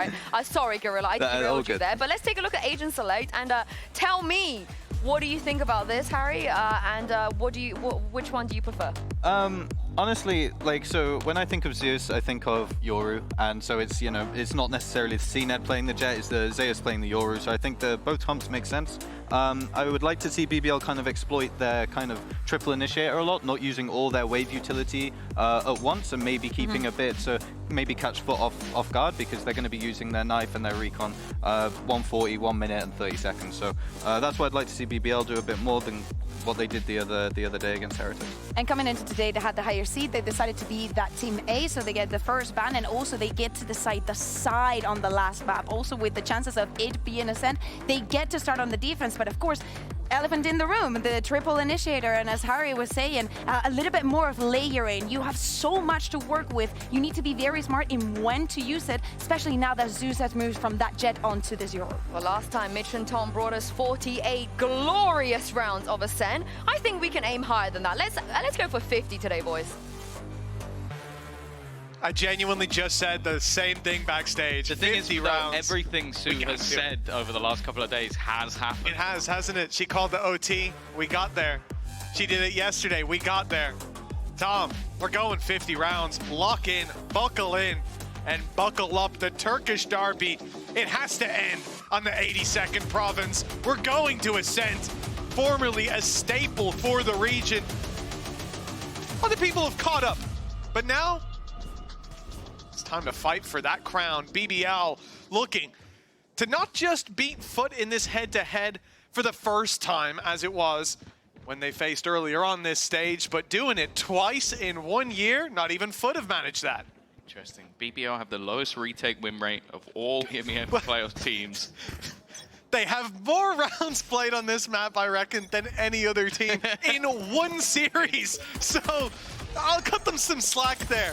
right? Sorry, Gorilla, I derailed you there. But let's take a look at Agent Select and tell me, what do you think about this, Harry? Which one do you prefer? Honestly, like, so when I think of Zeus, I think of Yoru, and so it's, you know, it's not necessarily the CNED playing the Jet, it's the Zeus playing the Yoru, so I think both comps make sense. I would like to see BBL kind of exploit their kind of triple initiator a lot, not using all their wave utility at once, and maybe keeping a bit, so maybe catch FUT off guard, because they're going to be using their knife and their recon 140, 1 minute and 30 seconds. So that's why I'd like to see BBL do a bit more than what they did the other day against Heretics. And coming into today, they had the higher seed. They decided to be that team A, so they get the first ban, and also they get to decide the side on the last map. Also with the chances of it being a send, they get to start on the defense. But of course, elephant in the room, the triple initiator, and as Harry was saying, a little bit more of layering. You have so much to work with. You need to be very smart in when to use it, especially now that Zeus has moved from that Jet onto this Euro. Well, last time Mitch and Tom brought us 48 glorious rounds of Ascent. I think we can aim higher than that. Let's go for 50 today, boys. I genuinely just said the same thing backstage. The thing is, rounds. everything Sue has said over the last couple of days has happened. It has, hasn't it? She called the OT. We got there. She did it yesterday. We got there. Tom, we're going 50 rounds. Lock in, and buckle up. The Turkish derby, it has to end on the 82nd province. We're going to Ascent, formerly a staple for the region. Other people have caught up, but now it's time to fight for that crown. BBL looking to not just beat FUT in this head-to-head for the first time, as it was when they faced earlier on this stage, but doing it twice in 1 year. Not even FUT have managed that. Interesting. BBL have the lowest retake win rate of all EMEA playoff teams. They have more rounds played on this map, I reckon, than any other team in one series. So I'll cut them some slack there.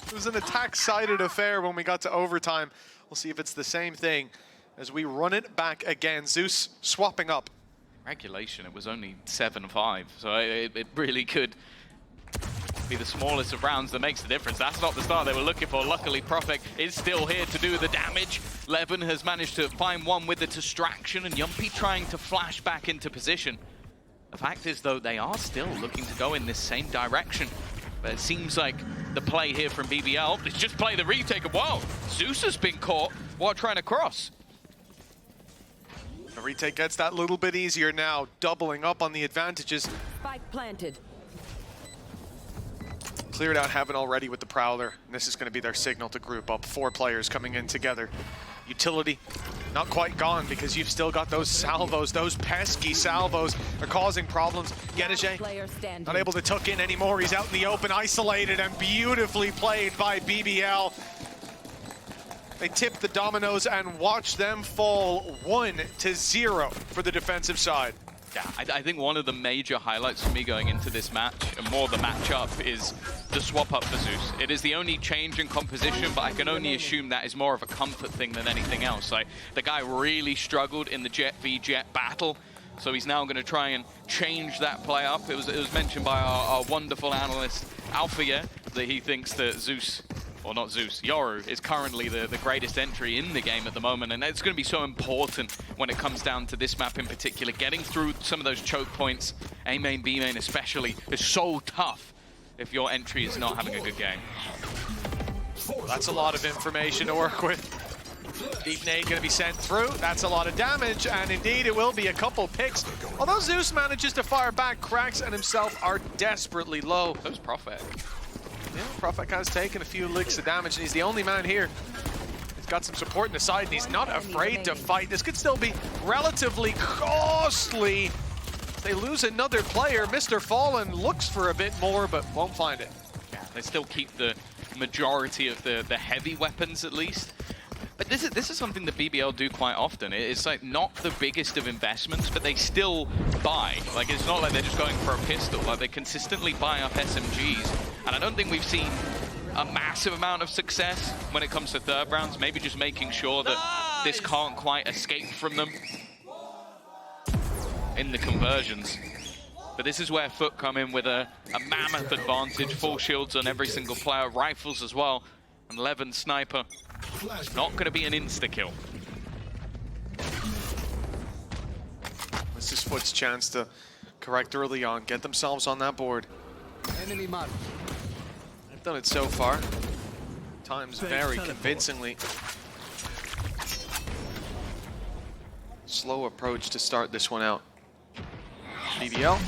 It was an attack-sided affair when we got to overtime. We'll see if it's the same thing as we run it back again. Zeus swapping up. Regulation, it was only 7-5, so it really could be the smallest of rounds that makes the difference. That's not the start they were looking for. Luckily, Profek is still here to do the damage. Levin has managed to find one with the distraction, and Yumpy trying to flash back into position. The fact is, though, they are still looking to go in this same direction. But it seems like the play here from BBL is just play the retake of, wow, Zeus has been caught while trying to cross. The retake gets that little bit easier now, doubling up on the advantages. Spike planted. Cleared out Heaven already with the Prowler, and this is going to be their signal to group up. 4 players coming in together. Utility, not quite gone because you've still got those salvos, those pesky salvos are causing problems. Gedege, not able to tuck in anymore. He's out in the open, isolated, and beautifully played by BBL. They tip the dominoes and watch them fall 1-0 for the defensive side. Yeah, I think one of the major highlights for me going into this match, and more the matchup, is the swap up for Zeus. It is the only change in composition, but I can only assume that is more of a comfort thing than anything else. Like, the guy really struggled in the Jet v Jet battle, so he's now going to try and change that play up. It was mentioned by our wonderful analyst, Alpha, that he thinks that Zeus, or not Zeus, Yoru is currently the greatest entry in the game at the moment, and it's going to be so important when it comes down to this map in particular. Getting through some of those choke points, A main, B main especially, is so tough if your entry is not having a good game. That's a lot of information to work with. Deep nade going to be sent through. That's a lot of damage, and indeed it will be a couple picks. Although Zeus manages to fire back, Cracks and himself are desperately low. So's Profek. Yeah, Profek has taken a few licks of damage, and he's the only man here. He's got some support in the side, and he's not afraid to fight. This could still be relatively costly. They lose another player. Mr. Fallen looks for a bit more, but won't find it. Yeah, they still keep the majority of the heavy weapons, at least. But this is something that BBL do quite often. It's like not the biggest of investments, but they still buy. Like, it's not like they're just going for a pistol. Like, they consistently buy up SMGs. And I don't think we've seen a massive amount of success when it comes to third rounds. Maybe just making sure that this can't quite escape from them in the conversions. But this is where FUT come in with a mammoth advantage. Full shields on every single player, rifles as well, and Levin Sniper Not going to be an insta-kill. This is FUT's chance to correct early on, get themselves on that board. Enemy mark. They've done it so far. Times very convincingly. Slow approach to start this one out. BBL,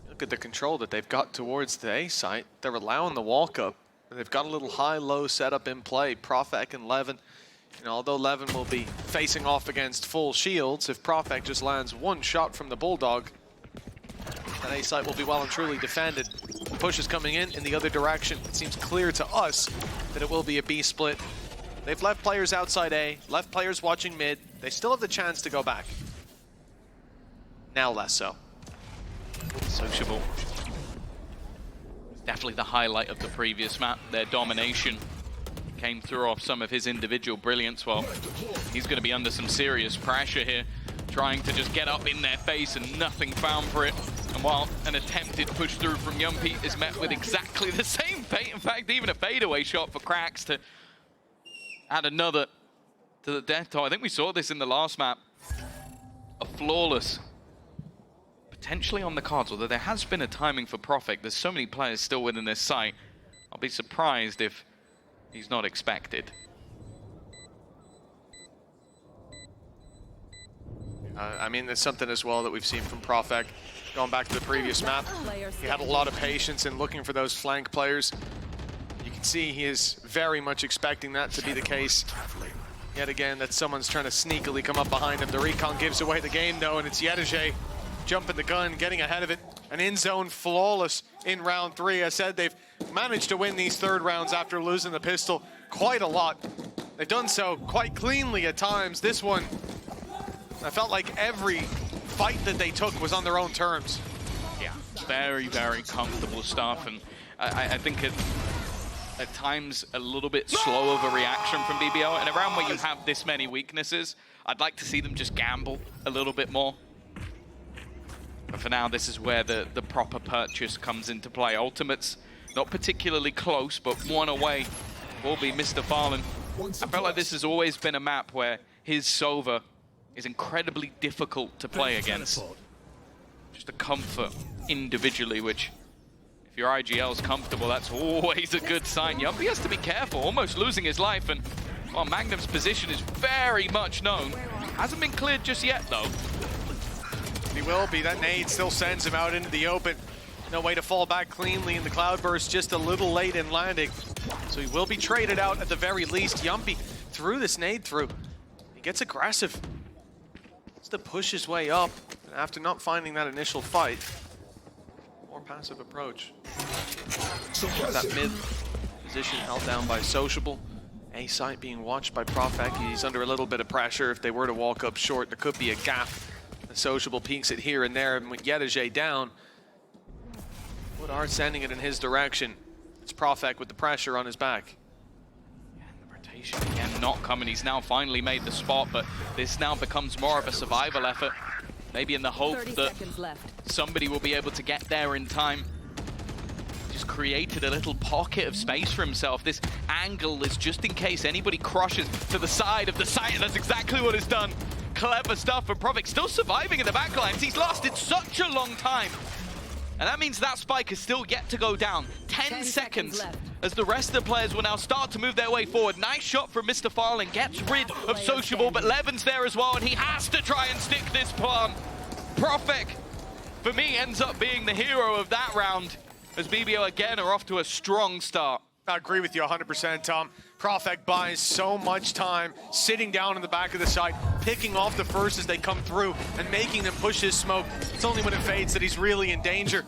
look at the control that they've got towards the A site. They're allowing the walk-up. They've got a little high-low setup in play. Profek and Levin. You know, although Levin will be facing off against full shields, if Profek just lands one shot from the Bulldog, that A site will be well and truly defended. The push is coming in the other direction. It seems clear to us that it will be a B split. They've left players outside A, left players watching mid. They still have the chance to go back. Now less so. Sociable. Definitely the highlight of the previous map. Their domination came through off some of his individual brilliance. Well, he's going to be under some serious pressure here, trying to just get up in their face and nothing found for it. And while an attempted push through from Yumpy is met with exactly the same fate, in fact, even a fadeaway shot for Krax to add another to the death toll. I think we saw this in the last map. A flawless, potentially on the cards, although there has been a timing for Profek. There's so many players still within this site. I'll be surprised if he's not expected. I mean, there's something as well that we've seen from Profek. Going back to the previous map, he had a lot of patience in looking for those flank players. You can see he is very much expecting that to be the case. Yet again, that someone's trying to sneakily come up behind him. The recon gives away the game though, and it's Yedege jumping the gun, getting ahead of it. An in-zone flawless in round 3. I said they've managed to win these third rounds after losing the pistol quite a lot. They've done so quite cleanly at times. This one, I felt like every fight that they took was on their own terms. Yeah, very, very comfortable stuff. And I think at times a little bit slow of a reaction from BBL. And around where you have this many weaknesses, I'd like to see them just gamble a little bit more. But for now, this is where the proper purchase comes into play. Ultimate's not particularly close, but one away will be Mr. Farland. I felt like this has always been a map where his Sova is incredibly difficult to play against. Just a comfort individually, which if your IGL's comfortable, that's always a good sign. Yumpy has to be careful, almost losing his life, and well, Magnum's position is very much known. Hasn't been cleared just yet, though. He will be. That nade still sends him out into the open. No way to fall back cleanly in the cloudburst, just a little late in landing. So he will be traded out at the very least. Yumpy threw this nade through. He gets aggressive. It's to push his way up. And after not finding that initial fight, more passive approach. That mid position held down by Sociable. A site being watched by Profek. He's under a little bit of pressure. If they were to walk up short, there could be a gap. The Sociable peeks it here and there, and with Yedege down, Wood are sending it in his direction. It's Profek with the pressure on his back. Yeah, and the rotation again not coming. He's now finally made the spot, but this now becomes more of a survival effort. Maybe in the hope that somebody will be able to get there in time. Just created a little pocket of space for himself. This angle is just in case anybody crushes to the side of the site, and that's exactly what it's done. Clever stuff from Profek, still surviving in the backlines. He's lasted such a long time. And that means that spike is still yet to go down. 10 seconds as the rest of the players will now start to move their way forward. Nice shot from Mr. Farland, gets rid of Sociable, but Levin's there as well, and he has to try and stick this plant. Profek, for me, ends up being the hero of that round, as BBL again are off to a strong start. I agree with you 100%, Tom. Profek buys so much time sitting down in the back of the site, picking off the first as they come through and making them push his smoke. It's only when it fades that he's really in danger.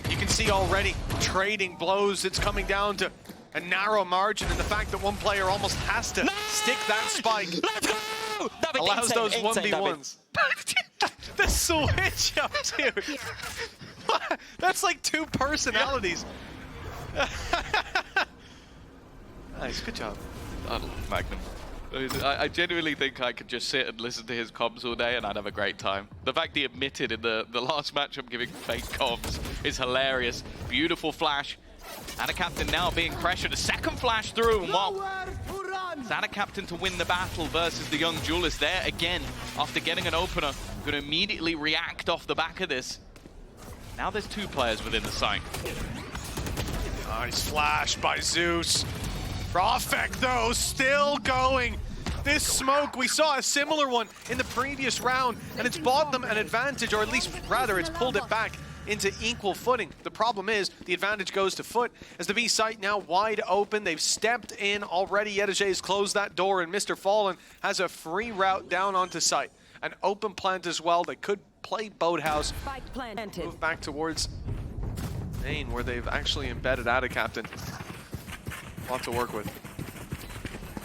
You can see already trading blows. It's coming down to a narrow margin, and the fact that one player almost has to stick that spike allows those 1v1s. The switch up, dude. That's like two personalities. Nice, good job. I love Magnum. I genuinely think I could just sit and listen to his comms all day and I'd have a great time. The fact he admitted in the last match I'm giving fake comms is hilarious. Beautiful flash, Captain now being pressured. A second flash through. And well, Captain to win the battle versus the young duelist there again. After getting an opener, going to immediately react off the back of this. Now there's 2 players within the site. Nice flash by Zeus. Profek, though, still going. This smoke, we saw a similar one in the previous round, and it's bought them an advantage, or at least, rather, it's pulled it back into equal footing. The problem is, the advantage goes to FUT, as the B site now wide open. They've stepped in already. Yedajay has closed that door, and Mr. Fallen has a free route down onto site. An open plant as well. They could play Boathouse, move back towards main, where they've actually embedded Captain. A lot to work with.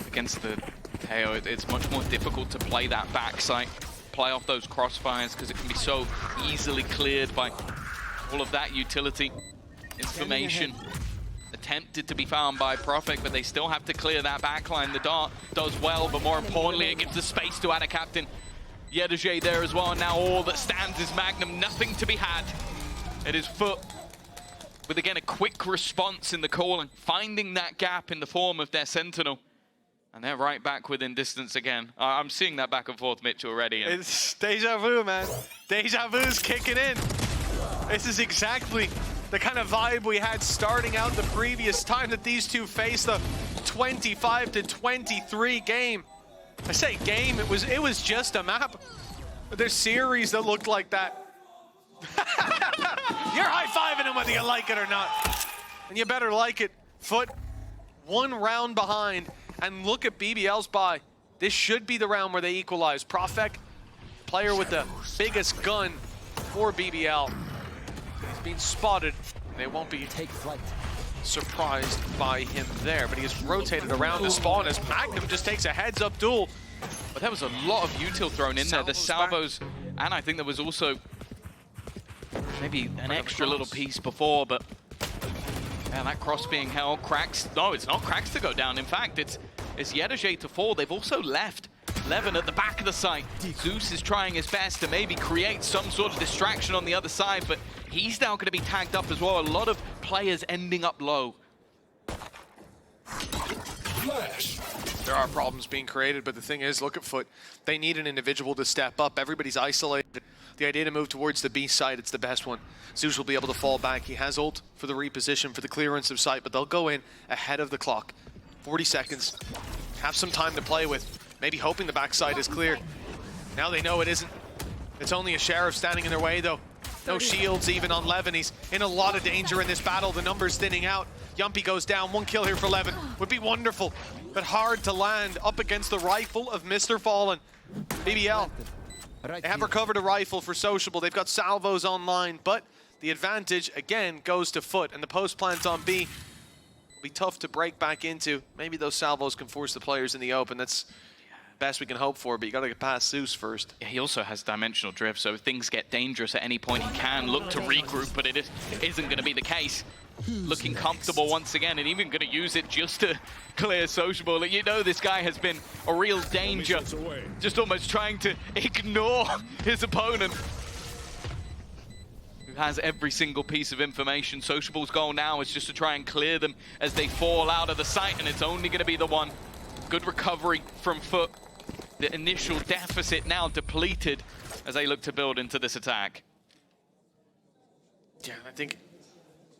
Against the Teo, it's much more difficult to play that backside, play off those crossfires, because it can be so easily cleared by all of that utility information. Attempted to be found by Profek, but they still have to clear that backline. The dart does well, but more importantly, it gives the space to Captain. Yedajay there as well, and now all that stands is Magnum, nothing to be had. It is FUT with, again, a quick response in the calling, finding that gap in the form of their Sentinel. And they're right back within distance again. I'm seeing that back and forth, Mitch, already. It's deja vu, man. Deja vu's kicking in. This is exactly the kind of vibe we had starting out the previous time that these two faced, the 25-23 game. I say game, it was just a map. But there's series that looked like that. You're high-fiving him whether you like it or not. And you better like it. FUT, 1 round behind. And look at BBL's buy. This should be the round where they equalize. Profek, player with the biggest gun for BBL. He's been spotted. They won't be surprised by him there, but he has rotated around to spawn as Magnum just takes a heads-up duel. But there was a lot of util thrown in there. The salvos, and I think there was also maybe an extra little piece before, but yeah, that cross being held. Cracks, no, it's not Cracks to go down. In fact, it's Yedajay to fall. They've also left Levin at the back of the site. Zeus is trying his best to maybe create some sort of distraction on the other side, but he's now going to be tagged up as well. A lot of players ending up low. Flash. There are problems being created, but the thing is, look at FUT. They need an individual to step up. Everybody's isolated. The idea to move towards the B side, it's the best one. Zeus will be able to fall back. He has ult for the reposition, for the clearance of sight, but they'll go in ahead of the clock. 40 seconds. Have some time to play with. Maybe hoping the backside is clear. Now they know it isn't. It's only a Sheriff standing in their way, though. No shields even on Levin. He's in a lot of danger in this battle. The numbers thinning out. Yumpy goes down. 1 kill here for Levin. Would be wonderful, but hard to land up against the rifle of Mr. Fallen. BBL. They have recovered a rifle for Sociable. They've got salvos online, but the advantage, again, goes to FUT. And the post plant on B will be tough to break back into. Maybe those salvos can force the players in the open. That's best we can hope for, but you got to get past Zeus first. Yeah, he also has dimensional drift, so if things get dangerous at any point, he can look to regroup, but it isn't going to be the case. Looking comfortable once again, and even going to use it just to clear Sociable. You know this guy has been a real danger, just almost trying to ignore his opponent, who has every single piece of information. Sociable's goal now is just to try and clear them as they fall out of the site, and it's only going to be the one. Good recovery from FUT. The initial deficit now depleted as they look to build into this attack. Yeah, I think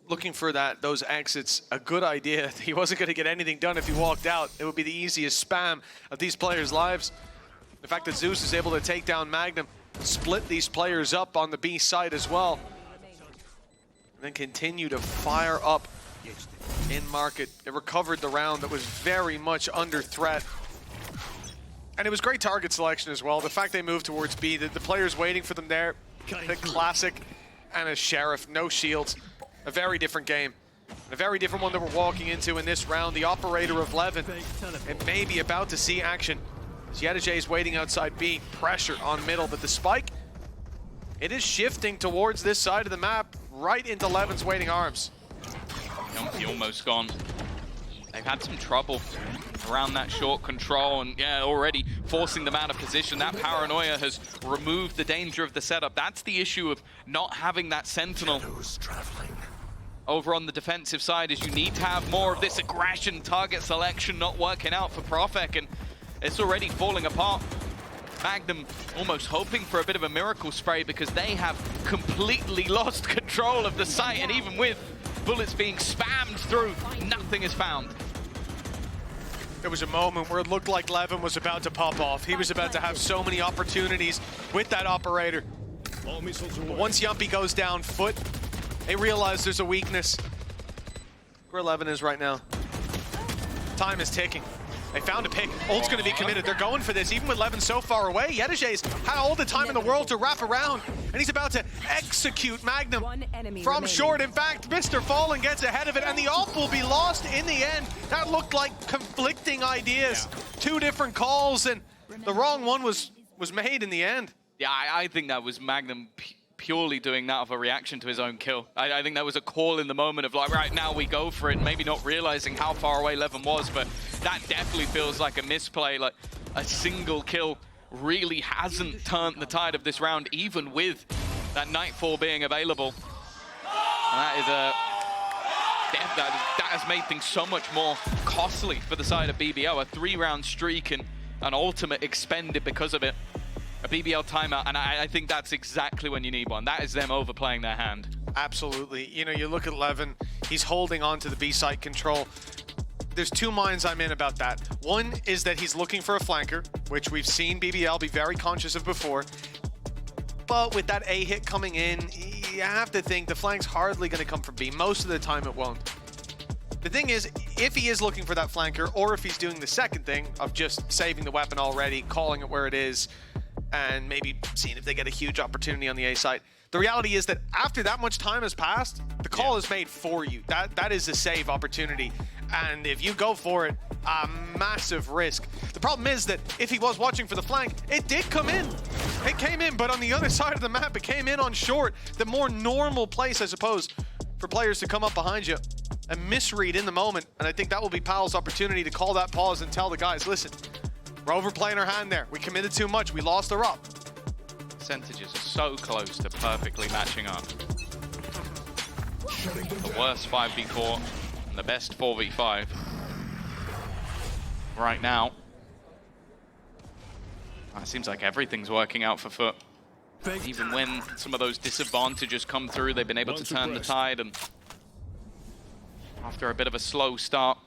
looking for those exits, a good idea. He wasn't going to get anything done if he walked out. It would be the easiest spam of these players' lives. The fact that Zeus is able to take down Magnum, split these players up on the B side as well, and then continue to fire up in market. It recovered the round that was very much under threat. And it was great target selection as well. The fact they moved towards B, the players waiting for them there, the classic and a Sheriff, no shields. A very different game. A very different one that we're walking into in this round. The operator of Levin, and maybe about to see action. Yedajay is waiting outside B, pressure on middle, but the spike, it is shifting towards this side of the map, right into Levin's waiting arms. Yumpy almost gone. They've had some trouble around that short control, and yeah, already forcing them out of position. That paranoia has removed the danger of the setup. That's the issue of not having that Sentinel. over on the defensive side is you need to have more of this aggression, target selection not working out for Profek, and it's already falling apart. Magnum almost hoping for a bit of a miracle spray because they have completely lost control of the site, and even with bullets being spammed through, nothing is found. There was a moment where it looked like Levin was about to pop off. He was about to have so many opportunities with that operator. But once Yumpy goes down, FUT, they realize there's a weakness. Where Levin is right now. Time is ticking. They found a pick. Ult's going to be committed. They're going for this, even with Levin so far away. Yedajay's had all the time in the world to wrap around, and he's about to execute Magnum from short. In fact, Mr. Fallen gets ahead of it, and the ult will be lost in the end. That looked like conflicting ideas. Two different calls, and the wrong one was made in the end. Yeah, I think that was Magnum purely doing that of a reaction to his own kill. I think that was a call in the moment of like, right, now we go for it, and maybe not realizing how far away Levin was, but that definitely feels like a misplay. Like a single kill really hasn't turned the tide of this round, even with that Nightfall being available. And that is that has made things so much more costly for the side of BBL. A 3-round streak and an ultimate expended because of it. A BBL timeout, and I think that's exactly when you need one. That is them overplaying their hand. Absolutely. You know, you look at Levin, he's holding on to the B site control. There's two minds I'm in about that. One is that he's looking for a flanker, which we've seen BBL be very conscious of before. But with that A hit coming in, you have to think the flank's hardly going to come from B. Most of the time it won't. The thing is, if he is looking for that flanker, or if he's doing the second thing of just saving the weapon already, calling it where it is, and maybe seeing if they get a huge opportunity on the A site. The reality is that after that much time has passed, the call is made for you. That is a save opportunity. And if you go for it, a massive risk. The problem is that if he was watching for the flank, it did come in. It came in, but on the other side of the map, it came in on short. The more normal place, I suppose, for players to come up behind you. A misread in the moment, and I think that will be Powell's opportunity to call that pause and tell the guys, listen, we're overplaying our hand there. We committed too much. We lost our up. Percentages are so close to perfectly matching up. The worst 5v4 and the best 4v5 right now. It seems like everything's working out for FUT. Even when some of those disadvantages come through, they've been able to turn the tide, and after a bit of a slow start,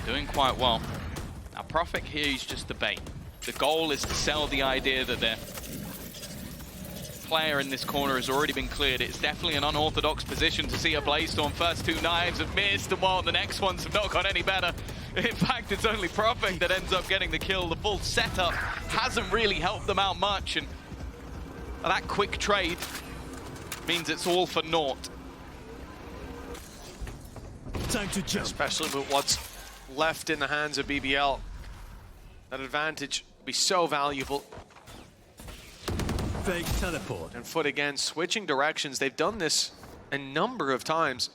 doing quite well. Now Profek here is just the bait. The goal is to sell the idea that their player in this corner has already been cleared. It's definitely an unorthodox position to see a Blaystorm. First two knives have missed, and while the next ones have not got any better. In fact, it's only Profek that ends up getting the kill. The full setup hasn't really helped them out much, and that quick trade means it's all for naught. Time to jump. Especially with what's left in the hands of BBL. That advantage will be so valuable. Fake teleport. And FUT again, switching directions. They've done this a number of times.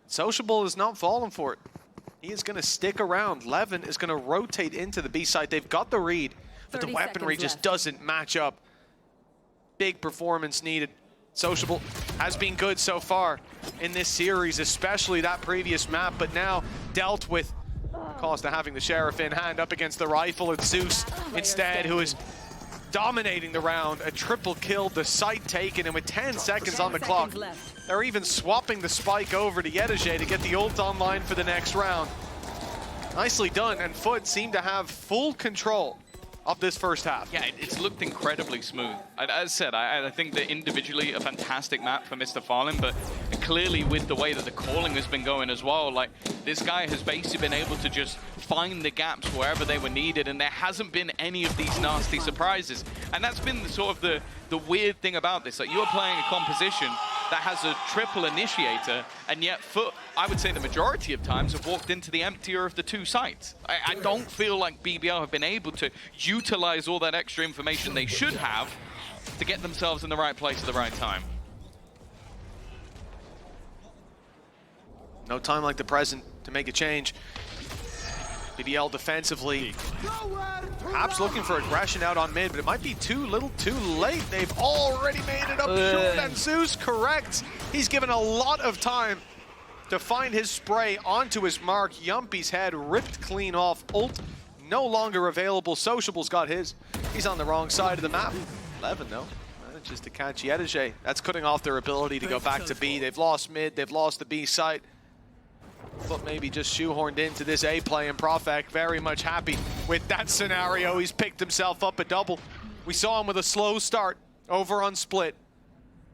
Sociable is not falling for it. He is going to stick around. Levin is going to rotate into the B side. They've got the read, but the weaponry just doesn't match up. Big performance needed. Sociable has been good so far in this series, especially that previous map, but now dealt with cost of having the Sheriff in hand up against the rifle. It's Zeus instead who is dominating the round. A triple kill, the site taken, and with 10 seconds on the clock, they're even swapping the spike over to Yedajay to get the ult online for the next round. Nicely done, and FUT seem to have full control of this first half. Yeah, it's looked incredibly smooth. As I said, I think that individually a fantastic map for Mr. Fallen, but clearly with the way that the calling has been going as well, like this guy has basically been able to just find the gaps wherever they were needed, and there hasn't been any of these nasty surprises. And that's been the sort of the weird thing about this. Like, you are playing a composition that has a triple initiator, and yet FUT, I would say the majority of times, have walked into the emptier of the two sites. I don't feel like BBL have been able to utilize all that extra information they should have to get themselves in the right place at the right time. No time like the present to make a change. BBL defensively, perhaps looking for aggression out on mid, but it might be too little too late. They've already made it up short, and Zeus corrects. He's given a lot of time to find his spray onto his mark. Yumpy's head ripped clean off. Ult no longer available. Sociable's got his. He's on the wrong side of the map. 11 though. Just to catch Yedege. That's cutting off their ability to go back to B. They've lost mid, they've lost the B site. But maybe just shoehorned into this A play, and Profek very much happy with that scenario. He's picked himself up a double. We saw him with a slow start over on Split.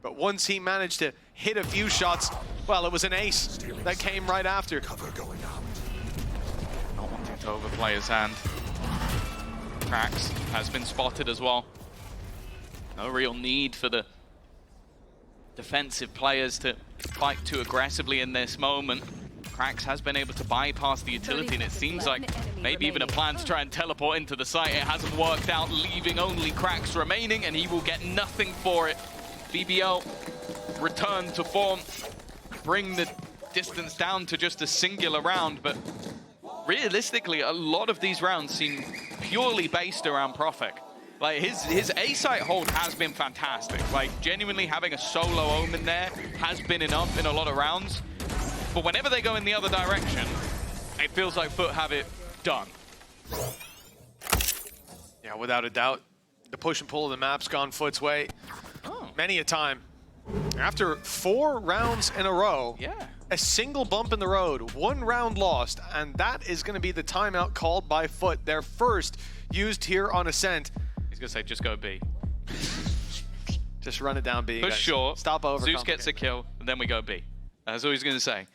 But once he managed to hit a few shots, well, it was an ace that came right after. Not wanting to overplay his hand. Krax has been spotted as well. No real need for the defensive players to fight too aggressively in this moment. Krax has been able to bypass the utility, and it seems like maybe even a plan to try and teleport into the site. It hasn't worked out, leaving only Krax remaining, and he will get nothing for it. BBL return to form, bring the distance down to just a singular round, but realistically, a lot of these rounds seem purely based around Profek. Like, his A-site hold has been fantastic. Like, genuinely having a solo Omen there has been enough in a lot of rounds. But whenever they go in the other direction, it feels like FUT have it done. Yeah, without a doubt. The push and pull of the map's gone FUT's way many a time. After 4 rounds in a row, a single bump in the road, 1 round lost, and that is going to be the timeout called by FUT, their first used here on Ascent. He's going to say, just go B. Just run it down B. For sure. Stop over. Zeus gets a kill, and then we go B. That's all he's going to say.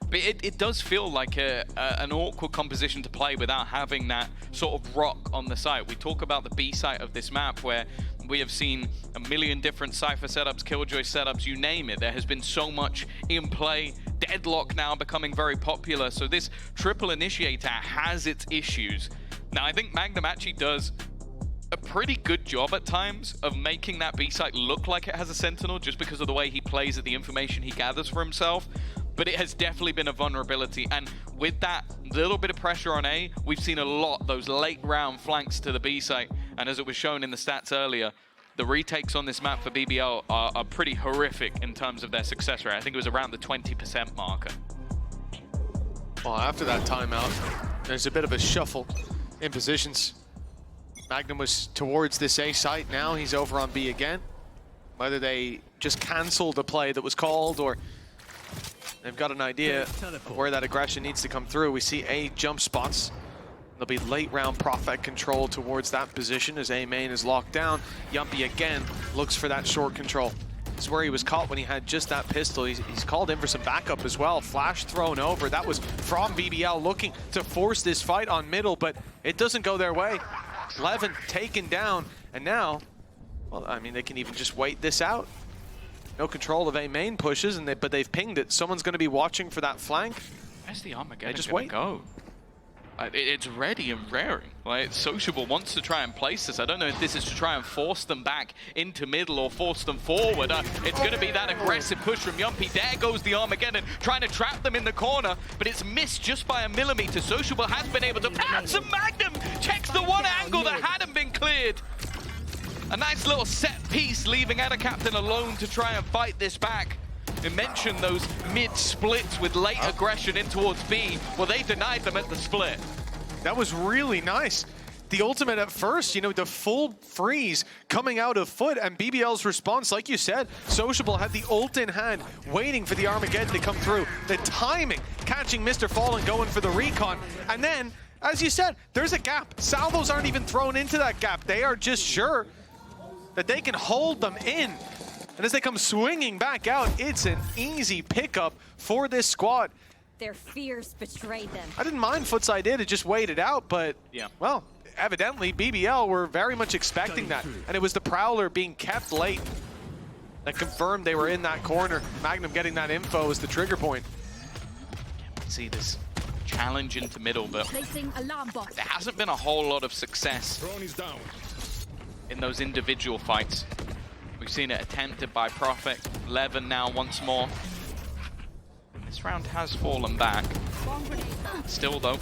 But it does feel like an awkward composition to play without having that sort of rock on the site. We talk about the B site of this map where we have seen a million different Cypher setups, Killjoy setups, you name it. There has been so much in play. Deadlock now becoming very popular. So this triple initiator has its issues. Now I think Magnum actually does a pretty good job at times of making that B site look like it has a Sentinel just because of the way he plays at the information he gathers for himself. But it has definitely been a vulnerability, and with that little bit of pressure on A, we've seen a lot those late round flanks to the B site, and as it was shown in the stats earlier, the retakes on this map for BBL are pretty horrific in terms of their success rate. I think it was around the 20% marker. Well, after that timeout, there's a bit of a shuffle in positions. Magnum was towards this A site, now he's over on B again. Whether they just canceled the play that was called or they've got an idea of where that aggression needs to come through. We see A jump spots. There'll be late round Profek control towards that position as A main is locked down. Yumpy again looks for that short control. This is where he was caught when he had just that pistol. He's called in for some backup as well. Flash thrown over. That was from BBL looking to force this fight on middle, but it doesn't go their way. Levin taken down, and now, well, I mean, they can even just wait this out. No control of A main pushes, but they've pinged it. Someone's going to be watching for that flank. Where's the Armageddon going to go? It's ready and raring. Like, Sociable wants to try and place this. I don't know if this is to try and force them back into middle or force them forward. It's going to be that aggressive push from Yumpy. There goes the Armageddon, trying to trap them in the corner, but it's missed just by a millimeter. Sociable has been able to pass, and Magnum checks the one angle that hadn't been cleared. A nice little set piece, leaving Ada Captain alone to try and fight this back. We mentioned those mid-splits with late aggression in towards B. Well, they denied them at the split. That was really nice. The ultimate at first, you know, the full freeze coming out of FUT, and BBL's response, like you said, Sociable had the ult in hand, waiting for the Armageddon to come through. The timing, catching Mr. Fallen, going for the recon, and then, as you said, there's a gap. Salvos aren't even thrown into that gap. They are just sure that they can hold them in. And as they come swinging back out, it's an easy pickup for this squad. Their fears betrayed them. I didn't mind FUT's idea to just wait it out, but, well, evidently BBL were very much expecting that. And it was the Prowler being kept late that confirmed they were in that corner. Magnum getting that info is the trigger point. See this challenge into middle, but Placing alarm bot. there hasn't been a whole lot of success in those individual fights. We've seen it attempted by Profek. Levin now once more. This round has fallen back. Still though,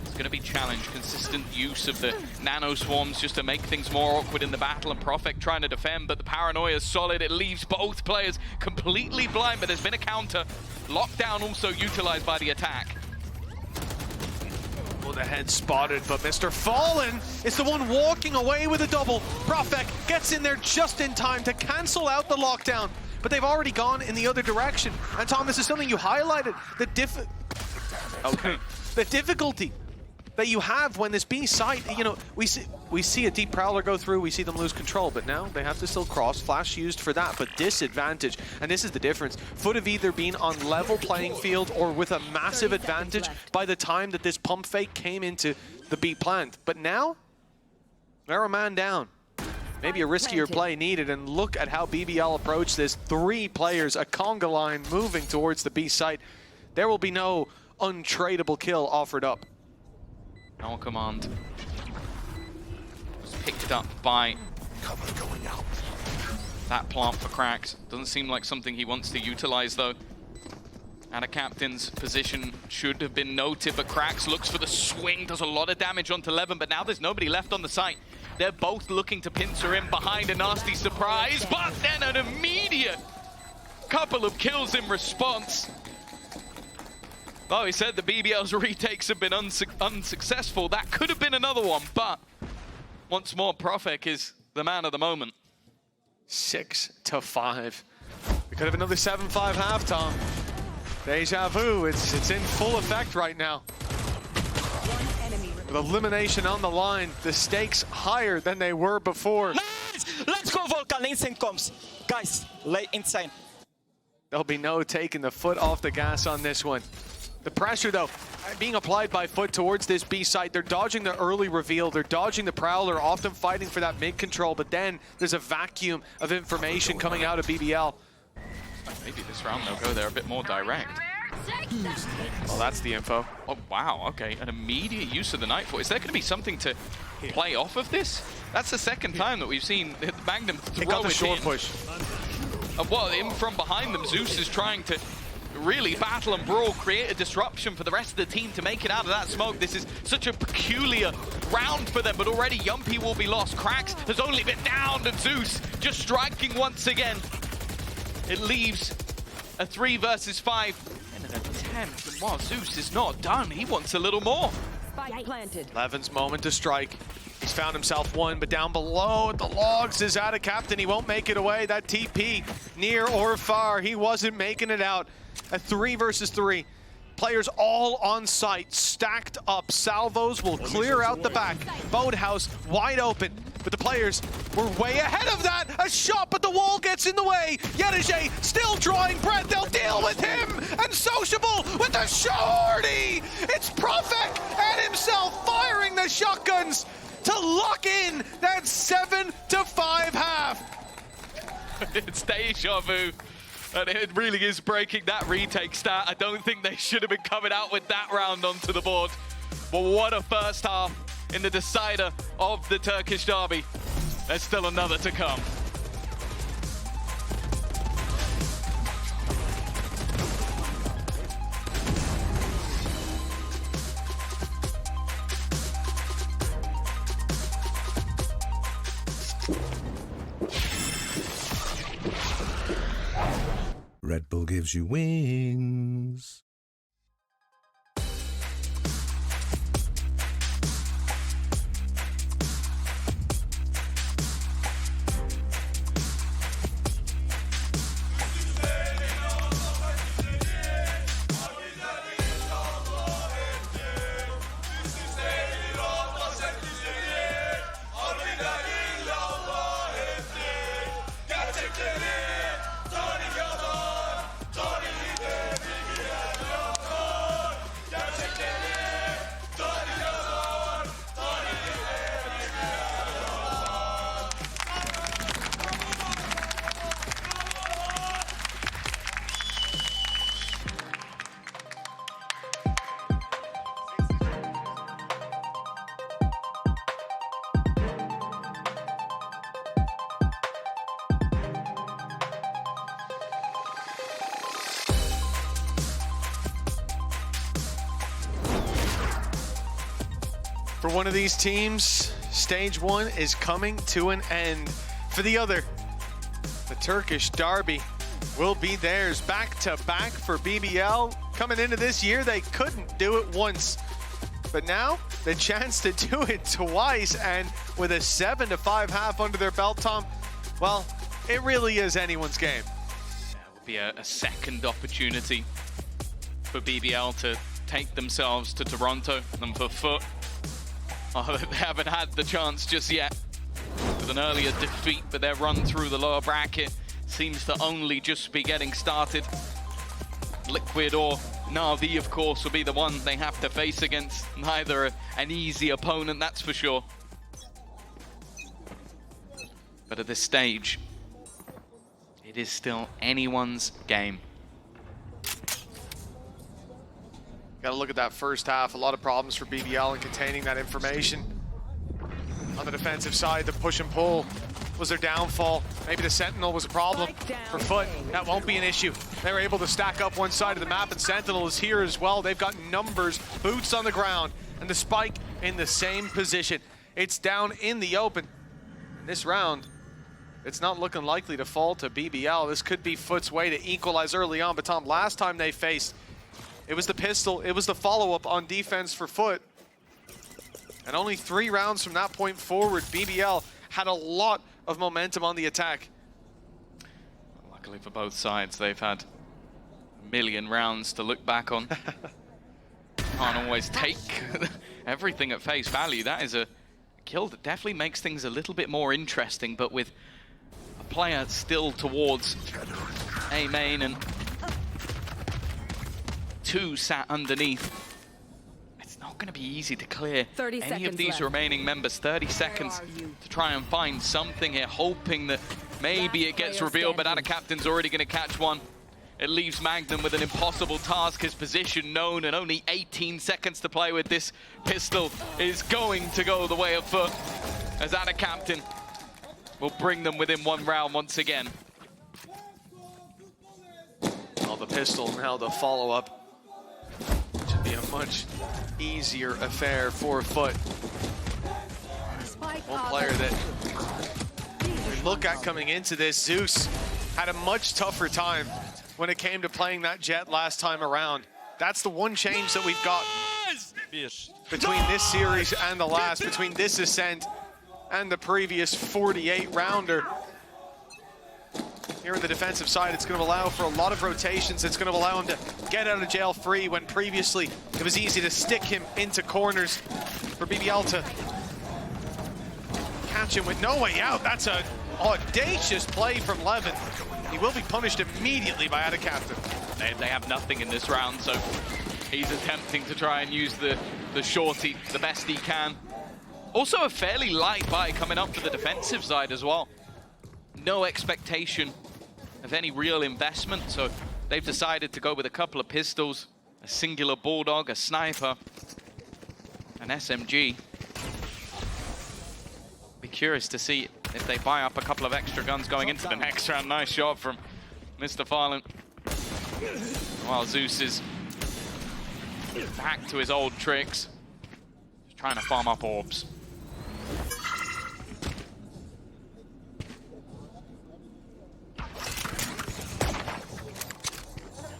it's going to be challenged. Consistent use of the nano swarms just to make things more awkward in the battle, and Profek trying to defend, but the paranoia is solid. It leaves both players completely blind, but there's been a counter. Lockdown also utilized by the attack. Well, the head spotted, but Mr. Fallen is the one walking away with a double. Profek gets in there just in time to cancel out the lockdown, but they've already gone in the other direction. And Tom, this is something you highlighted, the difficulty that you have when this B site, you know, we see a deep prowler go through, we see them lose control, but now they have to still cross. Flash used for that, but disadvantage, and this is the difference. FUT have either been on level playing field or with a massive advantage by the time that this pump fake came into the B plant. But now, they're a man down. Maybe a riskier play needed, and look at how BBL approached this. 3 players, a conga line moving towards the B site. There will be no untradeable kill offered up. No command. Was picked up by that plant for Cracks. Doesn't seem like something he wants to utilize though. And a captain's position should have been noted, but Cracks looks for the swing, does a lot of damage onto Levin, but now there's nobody left on the site. They're both looking to pincer him behind a nasty surprise, but then an immediate couple of kills in response. Oh, he said the BBL's retakes have been unsuccessful. That could have been another one, but once more, Profek is the man of the moment. 6-5. We could have another 7-5 half, Tom. Deja vu, it's in full effect right now. With elimination on the line, the stakes higher than they were before. Nice! Let's go, Volkan. Insane comes. Guys, late insane. There'll be no taking the foot off the gas on this one. The pressure, though, being applied by FUT towards this B site. They're dodging the early reveal. They're dodging the Prowler, often fighting for that mid control. But then there's a vacuum of information coming out of BBL. Maybe this round they'll go there a bit more direct. Well, that's the info. Oh, wow, okay. An immediate use of the Nightfall. Is there going to be something to play off of this? That's the second time that we've seen Magnum throw It got the short in. push. Well, in from behind them, Zeus is trying to really battle and brawl, create a disruption for the rest of the team to make it out of that smoke. This is such a peculiar round for them, but already Yumpy will be lost. Cracks has only been downed, and Zeus just striking once again. It leaves a 3 versus 5 and an attempt. And while Zeus is not done, he wants a little more. Spike planted. Levin's moment to strike. He's found himself one, but down below at the logs is out of captain. He won't make it away. That TP, near or far, he wasn't making it out. A 3 versus 3. Players all on site, stacked up. Salvos will clear out the back. Boathouse wide open, but the players were way ahead of that. A shot, but the wall gets in the way. Yedege still drawing breath. They'll deal with him. And Sociable with the shorty. It's Profek and himself firing the shotguns to lock in that 7-5 half. It's deja vu. And it really is breaking that retake stat. I don't think they should have been coming out with that round onto the board. But what a first half in the decider of the Turkish derby. There's still another to come. Red Bull gives you wings. For one of these teams, stage one is coming to an end. For the other, the Turkish derby will be theirs. Back to back for BBL. Coming into this year, they couldn't do it once. But now, the chance to do it twice, and with a 7-5 half under their belt, Tom, well, it really is anyone's game. That will be a second opportunity for BBL to take themselves to Toronto. And for FUT, they haven't had the chance just yet. With an earlier defeat, but their run through the lower bracket seems to only just be getting started. Liquid or Na'Vi, of course, will be the one they have to face against. Neither an easy opponent, that's for sure. But at this stage, it is still anyone's game. Got to look at that first half. A lot of problems for BBL in containing that information. On the defensive side, the push and pull was their downfall. Maybe the Sentinel was a problem for FUT. That won't be an issue. They were able to stack up one side of the map, and Sentinel is here as well. They've got numbers, boots on the ground, and the Spike in the same position. It's down in the open. In this round, it's not looking likely to fall to BBL. This could be FUT's way to equalize early on. But Tom, last time they faced, it was the pistol, it was the follow-up on defense for FUT. And only 3 rounds from that point forward, BBL had a lot of momentum on the attack. Luckily for both sides, they've had a million rounds to look back on. Can't always take everything at face value. That is a kill that definitely makes things a little bit more interesting, but with a player still towards A main and 2 sat underneath, it's not going to be easy to clear any of these remaining members. 30 seconds to try and find something here, hoping that maybe it gets revealed, but Adacaptain's already going to catch one. It leaves Magnum with an impossible task, his position known, and only 18 seconds to play with. This pistol is going to go the way of FUT, as Adacaptain will bring them within 1 round once again. Well, the pistol, now the follow-up. Should be a much easier affair for FUT. One player that we look at coming into this, Zeus, had a much tougher time when it came to playing that Jet last time around. That's the one change that we've got between this series and the last, between this Ascent and the previous 48-rounder. Here in the defensive side, it's going to allow for a lot of rotations. It's going to allow him to get out of jail free, when previously it was easy to stick him into corners for BBL to catch him with no way out. That's an audacious play from Levin. He will be punished immediately by Adacaptain. They have nothing in this round, so he's attempting to try and use the shorty the best he can. Also a fairly light buy coming up for the defensive side as well. No expectation of any real investment, so they've decided to go with a couple of pistols, a singular Bulldog, a sniper, an SMG. Be curious to see if they buy up a couple of extra guns going into the next round. Nice shot from Mr. Violent. While Zeus is back to his old tricks, just trying to farm up orbs.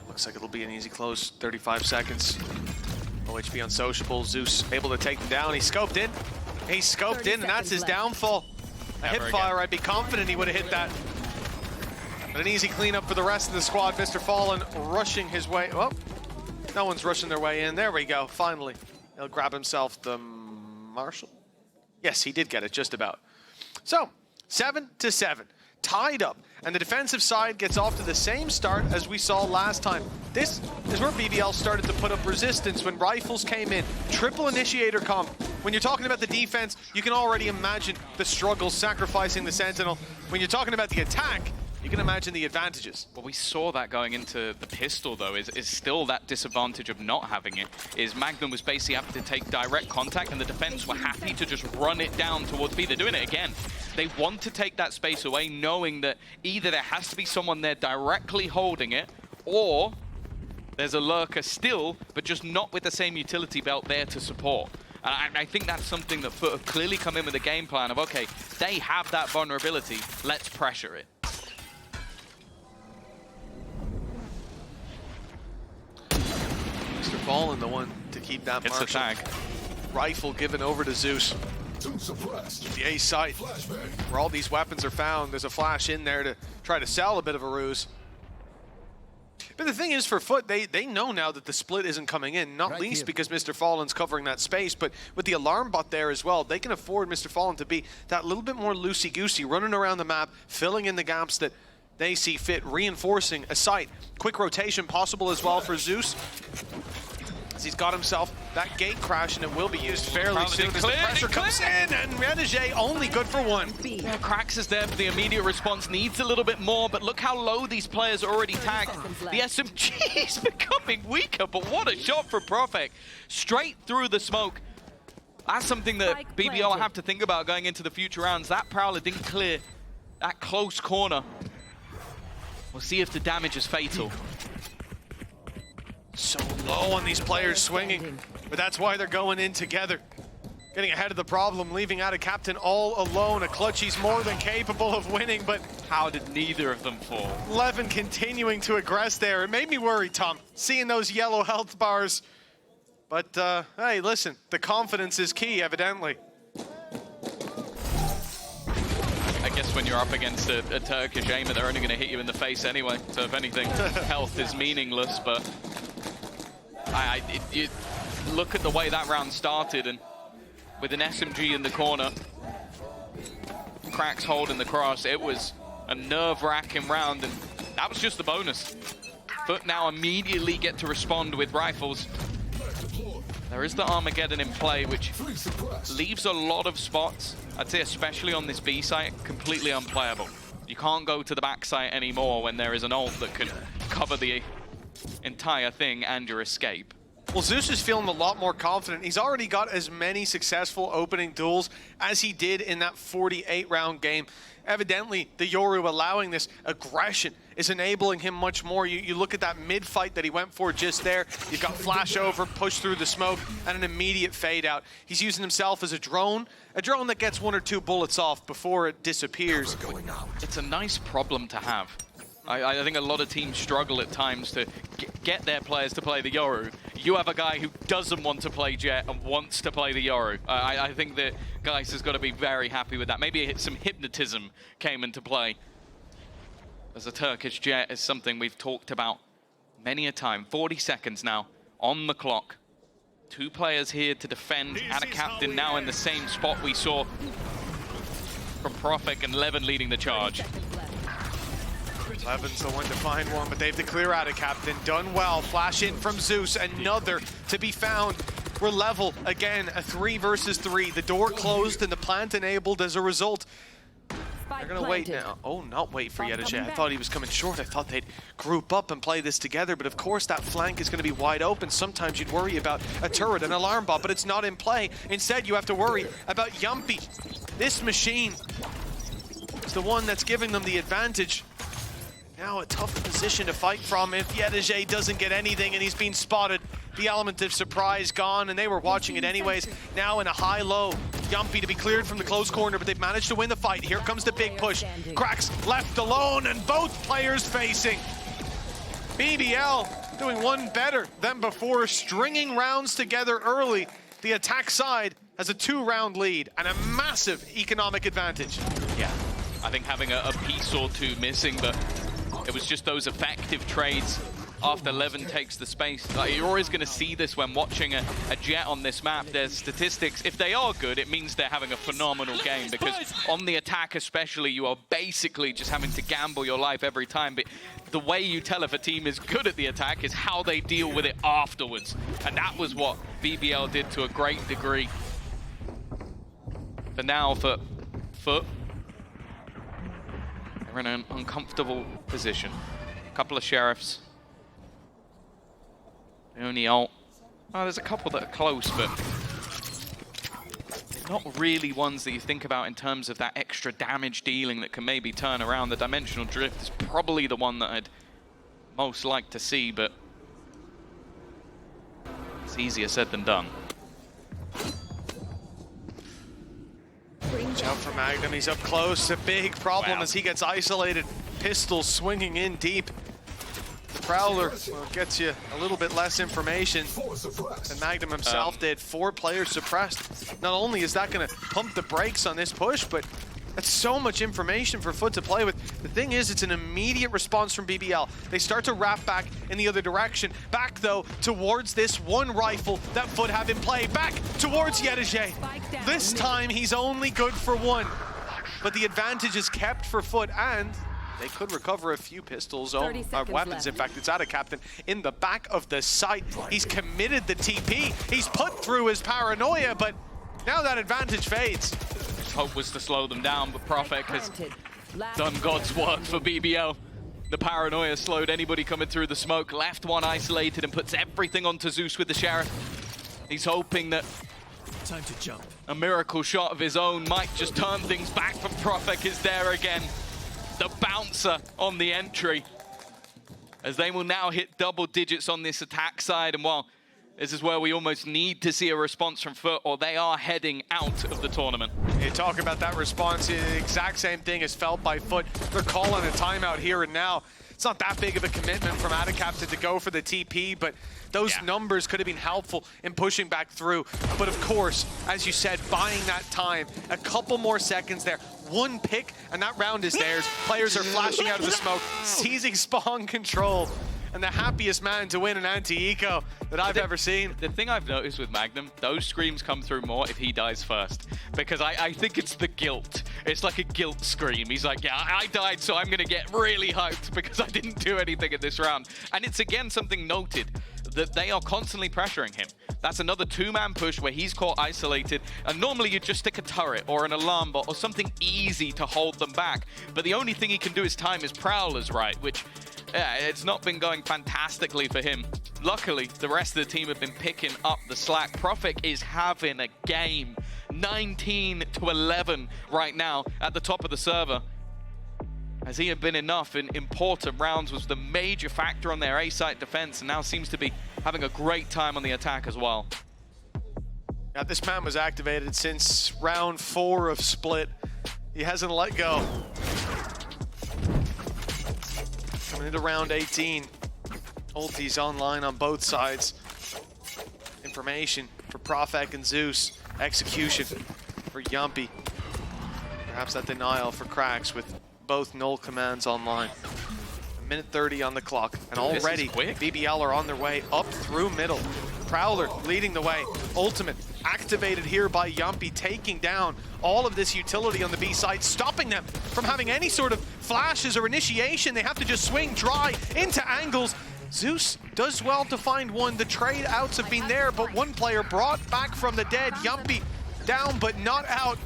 Looks like it'll be an easy close, 35 seconds. OHB on Sociable, Zeus able to take him down. He scoped in, and that's his downfall. A hip fire, I'd be confident he would have hit that. But an easy cleanup for the rest of the squad. Mr. Fallen rushing his way, well, no one's rushing their way in. There we go, finally. He'll grab himself the Marshall. Yes, he did get it, just about. So, 7-7. Tied up, and the defensive side gets off to the same start as we saw last time. This is where BBL started to put up resistance when rifles came in. Triple initiator comp. When you're talking about the defense, you can already imagine the struggles sacrificing the Sentinel. When you're talking about the attack, you can imagine the advantages. Well, we saw that going into the pistol, though, is still that disadvantage of not having it. Is Magnum was basically having to take direct contact, and the defense were happy to just run it down towards B. They're doing it again. They want to take that space away, knowing that either there has to be someone there directly holding it, or there's a lurker still, but just not with the same utility belt there to support. And I think that's something that FUT have clearly come in with a game plan of, okay, they have that vulnerability, let's pressure it. Mr. Fallen, the one to keep that It's a Marshall tag. rifle given over to Zeus. The A site, where all these weapons are found, there's a flash in there to try to sell a bit of a ruse. But the thing is, for FUT, they know now that the split isn't coming in, not least because Mr. Fallen's covering that space, but with the alarm bot there as well, they can afford Mr. Fallen to be that little bit more loosey-goosey, running around the map, filling in the gaps that they see fit, reinforcing a site. Quick rotation possible as well for Zeus, as he's got himself that gate crash, and it will be used fairly soon as the pressure comes in, and Renegade only good for one. Yeah, Krax is there for the immediate response, needs a little bit more, but look how low these players are already tagged. The SMG is becoming weaker, but what a shot for Profek. Straight through the smoke. That's something that BBL have to think about going into the future rounds. That Prowler didn't clear that close corner. We'll see if the damage is fatal. So low on these players swinging, but that's why they're going in together. Getting ahead of the problem, leaving out a captain all alone. A clutch he's more than capable of winning, but how did neither of them fall? Levin continuing to aggress there. It made me worry, Tom, seeing those yellow health bars. But hey, listen, the confidence is key, evidently. I guess when you're up against a Turkish aimer, they're only going to hit you in the face anyway. So if anything, health is meaningless, but you look at the way that round started, and with an SMG in the corner, Cracks holding the cross, it was a nerve-wracking round, and that was just the bonus. FUT now immediately get to respond with rifles. There is the Armageddon in play, which leaves a lot of spots, I'd say especially on this B site, completely unplayable. You can't go to the back site anymore when there is an ult that can cover the entire thing and your escape. Well, Zeus is feeling a lot more confident. He's already got as many successful opening duels as he did in that 48-round game. Evidently, the Yoru allowing this aggression is enabling him much more. You look at that mid-fight that he went for just there. You've got flash over, push through the smoke, and an immediate fade out. He's using himself as a drone that gets 1 or 2 bullets off before it disappears. It's a nice problem to have. I think a lot of teams struggle at times to get their players to play the Yoru. You have a guy who doesn't want to play Jet and wants to play the Yoru. I think that Geist has got to be very happy with that. Maybe some hypnotism came into play, as a Turkish Jet is something we've talked about many a time. 40 seconds now on the clock. 2 players here to defend, and a captain now in the same spot we saw from Profek, and Levin leading the charge. Levin's the one to find one, but they have to clear out a captain. Done well. Flash in from Zeus. Another to be found. We're level again. A 3 versus 3. The door closed and the plant enabled as a result. They're going to wait now. Oh, not wait for Yedajay. I thought he was coming short. I thought they'd group up and play this together. But of course, that flank is going to be wide open. Sometimes you'd worry about a turret, an alarm bot, but it's not in play. Instead, you have to worry about Yumpy. This machine is the one that's giving them the advantage. Now a tough position to fight from if Yedajay doesn't get anything and he's been spotted. The element of surprise gone, and they were watching it anyways. Now in a high-low, Yumpy to be cleared from the close corner, but they've managed to win the fight. Here comes the big push. Cracks left alone, and both players facing. BBL doing one better than before, stringing rounds together early. The attack side has a 2-round lead and a massive economic advantage. Yeah, I think having a piece or 2 missing, but it was just those effective trades after Levin takes the space. Like, you're always going to see this when watching a Jet on this map. There's statistics. If they are good, it means they're having a phenomenal game, because on the attack especially, you are basically just having to gamble your life every time. But the way you tell if a team is good at the attack is how they deal with it afterwards. And that was what BBL did to a great degree. But now for FUT, they're in an uncomfortable position. A couple of sheriffs. The only ult. Oh, there's a couple that are close, but not really ones that you think about in terms of that extra damage dealing that can maybe turn around. The dimensional drift is probably the one that I'd most like to see, but it's easier said than done. Out for Magnum, he's up close. A big problem Wow. as he gets isolated. Pistol swinging in deep. The Prowler gets you a little bit less information than Magnum himself did. 4 players suppressed. Not only is that going to pump the brakes on this push, but that's so much information for FUT to play with. The thing is, it's an immediate response from BBL. They start to wrap back in the other direction. Back, though, towards this one rifle that FUT have in play. Back towards Yedege. This time, he's only good for 1. But the advantage is kept for FUT, and they could recover a few pistols, weapons. In fact, it's out of Captain in the back of the site. He's committed the TP. He's put through his paranoia, but now that advantage fades. His hope was to slow them down, but Profek has done God's work for BBL. The paranoia slowed anybody coming through the smoke, left one isolated and puts everything onto Zeus with the Sheriff. He's hoping that Time to jump. a miracle shot of his own might just turn things back, but Profek is there again. The bouncer on the entry, as they will now hit double digits on this attack side. And while this is where we almost need to see a response from FUT, or they are heading out of the tournament. You talk about that response, the exact same thing is felt by FUT. They're calling a timeout here and now. It's not that big of a commitment from Captain to go for the TP, but those numbers could have been helpful in pushing back through. But of course, as you said, buying that time, a couple more seconds there. 1 pick, and that round is theirs. Players are flashing out of the smoke, seizing spawn control. And the happiest man to win an anti-eco that I've ever seen. The thing I've noticed with Magnum, those screams come through more if he dies first. Because I think it's the guilt. It's like a guilt scream. He's like, yeah, I died, so I'm going to get really hyped because I didn't do anything in this round. And it's again something noted that they are constantly pressuring him. That's another 2-man push where he's caught isolated. And normally you just stick a turret or an alarm bot or something easy to hold them back. But the only thing he can do is time his prowlers right, which... yeah, it's not been going fantastically for him. Luckily, the rest of the team have been picking up the slack. Profek is having a game. 19-11 right now at the top of the server. As he had been enough in important rounds, was the major factor on their A-site defense, and now seems to be having a great time on the attack as well. Yeah, this man was activated since round 4 of Split. He hasn't let go. Coming into round 18. Ulti's online on both sides. Information for Profek and Zeus. Execution for Yumpy. Perhaps that denial for Cracks with both null commands online. 1:30 on the clock, and already BBL are on their way up through middle. Prowler leading the way. Ultimate activated here by Yumpy, taking down all of this utility on the B side, stopping them from having any sort of flashes or initiation. They have to just swing dry into angles. Zeus does well to find one. The trade outs have been there, but one player brought back from the dead. Yumpy down but not out.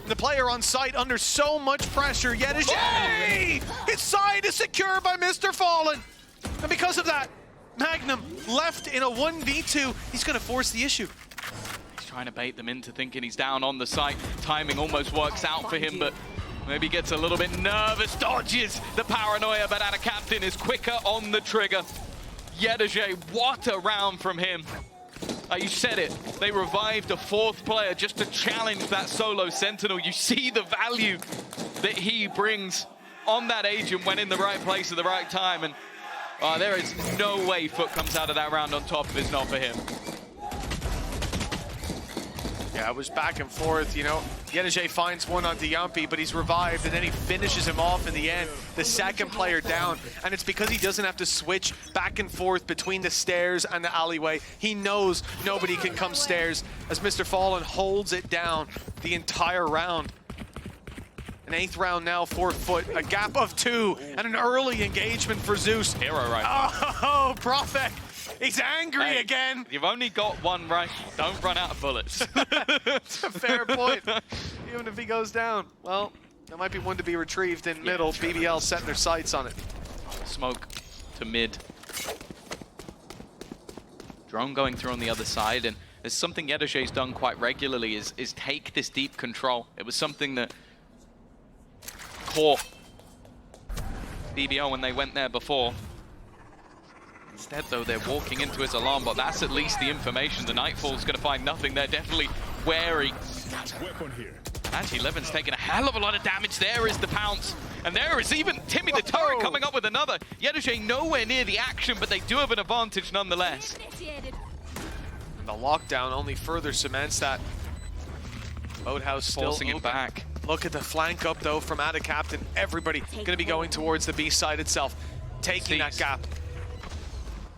The player on site under so much pressure. Yedege! His side is secured by Mr. Fallen. And because of that, Magnum left in a 1v2. He's going to force the issue. He's trying to bait them into thinking he's down on the site. Timing almost works out for him, but maybe gets a little bit nervous. Dodges the paranoia, but Captain is quicker on the trigger. Yedege, what a round from him. You said it, they revived a 4th player just to challenge that solo Sentinel. You see the value that he brings on that agent when in the right place at the right time. And there is no way FUT comes out of that round on top if it's not for him. Yeah, it was back and forth, you know. Yedege finds one on Yumpy, but he's revived, and then he finishes him off in the end. The second player down, and it's because he doesn't have to switch back and forth between the stairs and the alleyway. He knows nobody can come stairs as Mr. Fallen holds it down the entire round. An 8th round now for FUT, a gap of 2, and an early engagement for Zeus. Hero right. Oh, Profek. He's angry again. You've only got one rifle. Don't run out of bullets. That's a fair point. Even if he goes down, well, there might be one to be retrieved in middle. BBL setting their sights on it. Smoke to mid. Drone going through on the other side, and there's something Yedege's done quite regularly is take this deep control. It was something that caught BBL when they went there before. Instead, though, they're walking into his alarm bot. That's at least the information. The Nightfall's going to find nothing. They're definitely wary. Weapon here. Actually, Levin's taking a hell of a lot of damage. There is the pounce. And there is even Timmy the Turret coming up with another. Yedoje nowhere near the action, but they do have an advantage nonetheless. And the lockdown only further cements that. Boathouse still Forcing it back. Look at the flank up, though, from Ada Captain. Everybody going to be going towards the B side itself, taking that gap.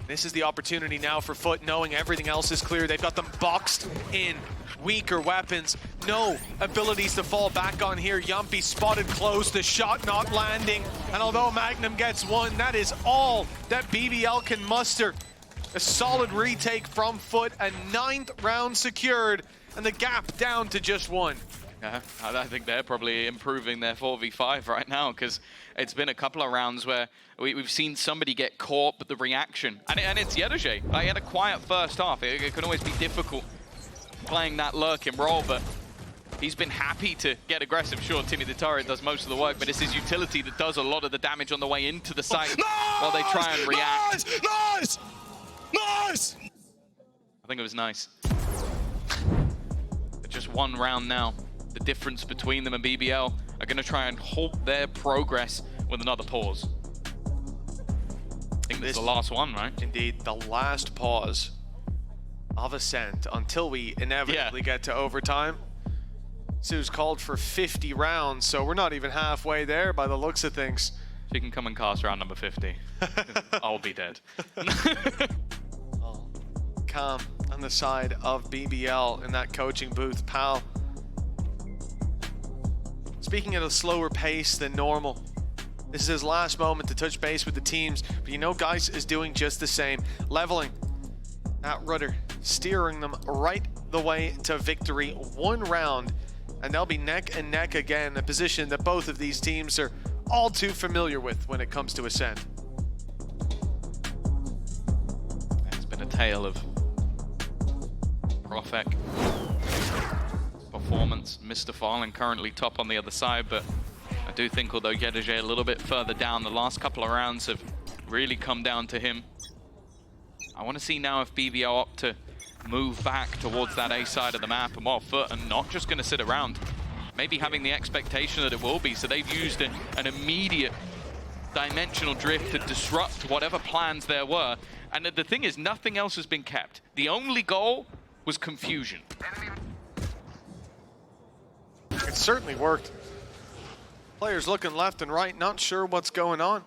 This is the opportunity now for FUT, knowing everything else is clear. They've got them boxed in. Weaker weapons, no abilities to fall back on here. Yumpy spotted close, the shot not landing. And although Magnum gets one, that is all that BBL can muster. A solid retake from FUT, a 9th round secured, and the gap down to just 1. Yeah, I think they're probably improving their 4v5 right now, because it's been a couple of rounds where we've seen somebody get caught, but the reaction, and it's Yedoje. He had a quiet first half. It can always be difficult playing that lurking role, but he's been happy to get aggressive. Sure, Timmy the Turret does most of the work, but it's his utility that does a lot of the damage on the way into the site while they try and react. Nice! Nice! I think it was nice. Just 1 round now. The difference between them and BBL are going to try and halt their progress with another pause. I think this is the last one, right? Indeed, the last pause of Ascent until we inevitably get to overtime. Sue's called for 50 rounds, so we're not even halfway there by the looks of things. She can come and cast round number 50. I'll be dead. Calm on the side of BBL in that coaching booth, pal. Speaking at a slower pace than normal. This is his last moment to touch base with the teams, but you know Geis is doing just the same. Leveling that rudder, steering them right the way to victory. 1 round, and they'll be neck and neck again, a position that both of these teams are all too familiar with when it comes to Ascent. It's been a tale of Profek performance. Mr. Fallen currently top on the other side, but I do think although Yedoje a little bit further down, the last couple of rounds have really come down to him. I want to see now if BBL opt to move back towards that A side of the map and more FUT and not just going to sit around. Maybe having the expectation that it will be, so they've used an immediate dimensional drift to disrupt whatever plans there were. And the thing is, nothing else has been kept. The only goal was confusion. It certainly worked. Players looking left and right, not sure what's going on.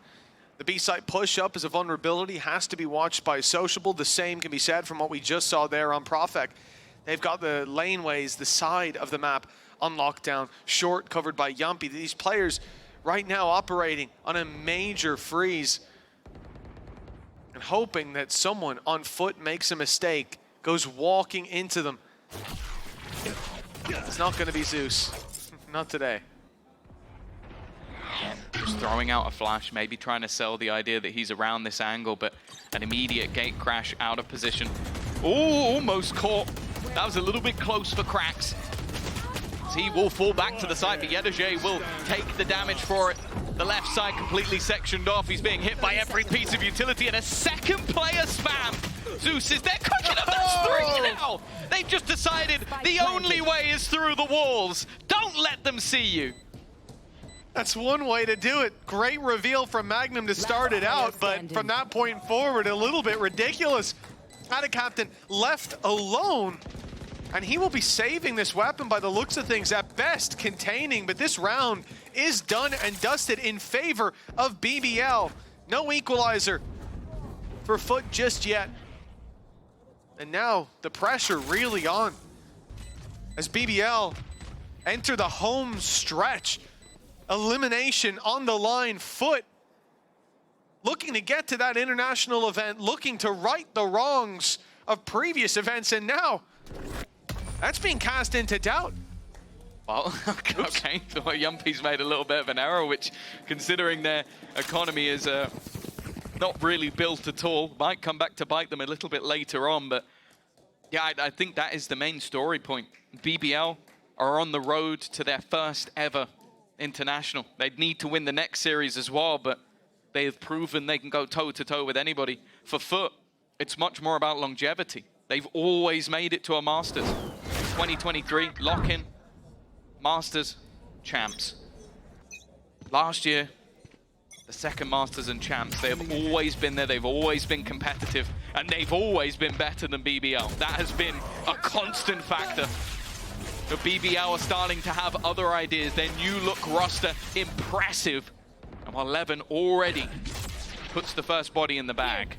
The B-side push-up is a vulnerability, has to be watched by Sociable. The same can be said from what we just saw there on Profek. They've got the laneways, the side of the map on lockdown, short covered by Yumpy. These players right now operating on a major freeze and hoping that someone on FUT makes a mistake, goes walking into them. It's not going to be Zeus. Not today. Just throwing out a flash, maybe trying to sell the idea that he's around this angle, but an immediate gate crash out of position. Oh, almost caught. That was a little bit close for Cracks. He will fall back to the side, but Yedoje will take the damage for it. The left side completely sectioned off. He's being hit by every piece of utility, and a second player spam. Zeus is there, cooking up. That's 3 now. They've just decided the only way is through the walls. Don't let them see you. That's one way to do it. Great reveal from Magnum to start it out, but from that point forward, a little bit ridiculous. Ada Captain left alone, and he will be saving this weapon by the looks of things, at best containing, but this round is done and dusted in favor of BBL. No equalizer for FUT just yet. And now the pressure really on as BBL enter the home stretch. Elimination on the line. FUT looking to get to that international event, looking to right the wrongs of previous events, and now that's being cast into doubt. Well, okay, so Yumpy's made a little bit of an error, which, considering their economy is not really built at all, might come back to bite them a little bit later on, but yeah, I think that is the main story point. BBL are on the road to their first ever international. They'd need to win the next series as well, but they have proven they can go toe-to-toe with anybody. For FUT, it's much more about longevity. They've always made it to a Masters. 2023, lock-in, Masters champs. Last year, the second Masters and champs, they have always been there, they've always been competitive, and they've always been better than BBL. That has been a constant factor. The BBL are starting to have other ideas. Their new look roster, impressive. And while Levin already puts the first body in the bag.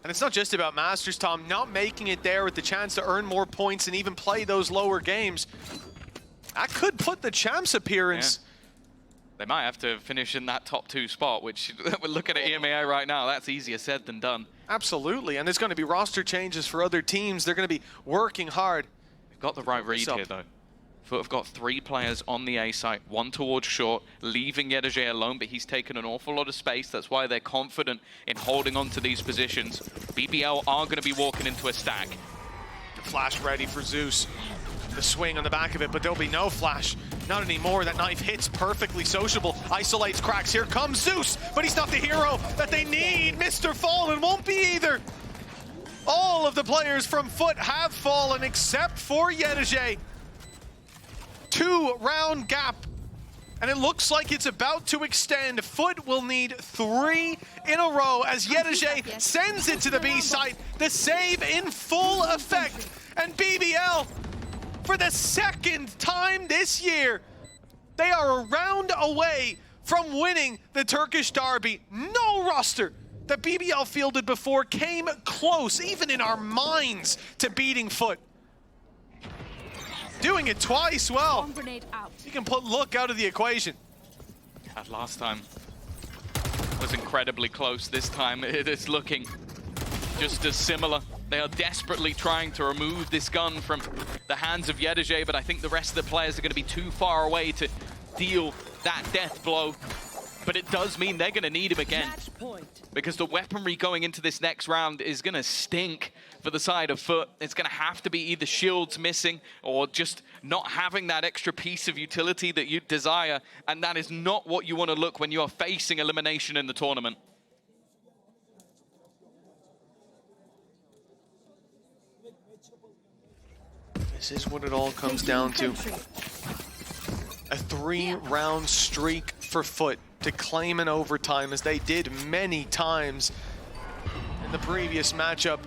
And it's not just about Masters, Tom, not making it there with the chance to earn more points and even play those lower games. That could put the champs appearance. Yeah. They might have to finish in that top 2 spot, which we're looking at EMEA right now. That's easier said than done. Absolutely, and there's going to be roster changes for other teams. They're going to be working hard. They've got the right read here, though. FUT have got 3 players on the A site, 1 towards short, leaving Yedege alone, but he's taken an awful lot of space. That's why they're confident in holding on to these positions. BBL are going to be walking into a stack. Flash ready for Zeus. The swing on the back of it, but there'll be no flash. Not anymore. That knife hits perfectly. Sociable isolates cracks. Here comes Zeus, but he's not the hero that they need. Mr. Fallen won't be either. All of the players from FUT have fallen except for Yedege. 2-round gap, and it looks like it's about to extend. FUT will need 3 in a row as Yedege sends it to the B site. The save in full effect, and BBL, for the second time this year, they are a round away from winning the Turkish Derby. No roster that BBL fielded before came close, even in our minds, to beating FUT. Doing it twice, well, you can put Look out of the equation. That last time was incredibly close. This time it is looking just as similar. They are desperately trying to remove this gun from the hands of Yedege, but I think the rest of the players are going to be too far away to deal that death blow. But it does mean they're going to need him again, because the weaponry going into this next round is going to stink for the side of FUT. It's going to have to be either shields missing or just not having that extra piece of utility that you desire, and that is not what you want to look when you are facing elimination in the tournament. This is what it all comes down to. A 3-round streak for FUT to claim an overtime, as they did many times in the previous matchup.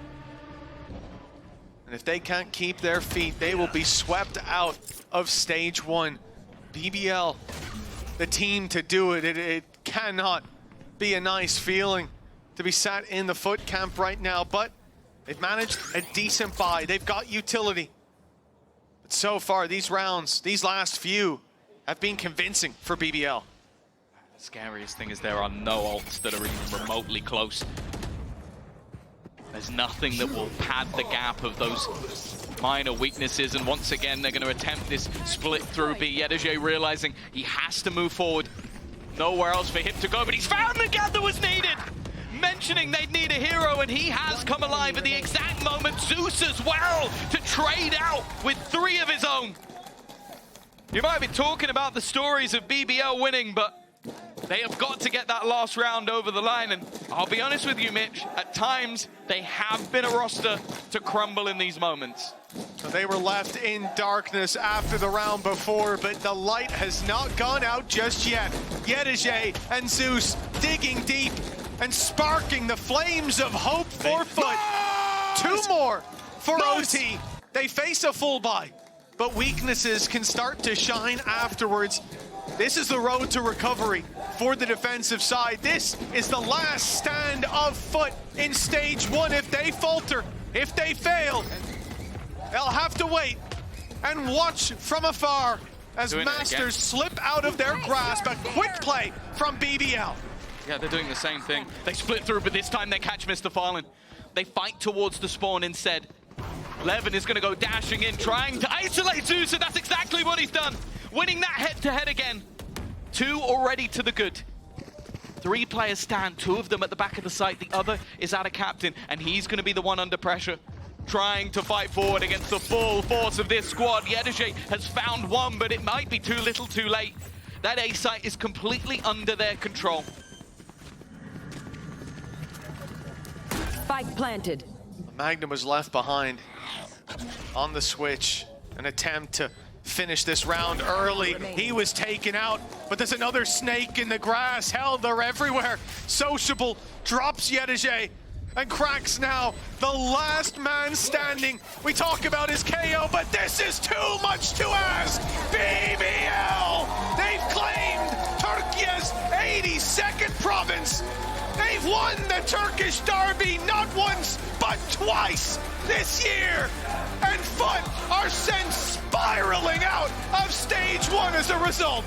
And if they can't keep their feet, they will be swept out of stage 1. BBL, the team to do it. It cannot be a nice feeling to be sat in the FUT camp right now, but they've managed a decent buy. They've got utility. But so far, these rounds, these last few, have been convincing for BBL. The scariest thing is there are no ults that are even remotely close. There's nothing that will pad the gap of those minor weaknesses, and once again they're going to attempt this split through B. Yedege realizing he has to move forward. Nowhere else for him to go, but he's found the gap that was needed! Mentioning they'd need a hero, and he has come alive at the exact moment. Zeus as well to trade out with 3 of his own. You might be talking about the stories of BBL winning, but they have got to get that last round over the line. And I'll be honest with you, Mitch, at times they have been a roster to crumble in these moments. So they were left in darkness after the round before, but the light has not gone out just yet. Yedege and Zeus digging deep and sparking the flames of hope for FUT. 2 more for OT. They face a full buy, but weaknesses can start to shine afterwards. This is the road to recovery for the defensive side. This is the last stand of FUT in stage 1. If they falter, if they fail, they'll have to wait and watch from afar as Masters slip out of their grasp. A quick play from BBL. Yeah, they're doing the same thing. They split through, but this time they catch Mr. Fallen. They fight towards the spawn instead. Levin is going to go dashing in, trying to isolate Zeus, and that's exactly what he's done. Winning that head-to-head again. 2 already to the good. 3 players stand, 2 of them at the back of the site. The other is out of captain, and he's going to be the one under pressure, trying to fight forward against the full force of this squad. Yedege has found 1, but it might be too little too late. That A site is completely under their control. Spike planted. Magnum was left behind on the switch. An attempt to finish this round early. He was taken out, but there's another snake in the grass. Hell, they're everywhere. Sociable drops Yedege and cracks now the last man standing. We talk about his KO, but this is too much to ask. BBL, they've claimed Turkey's 82nd province. They've won the Turkish derby not once, but twice this year. And FUT are sent spiraling out of stage 1 as a result.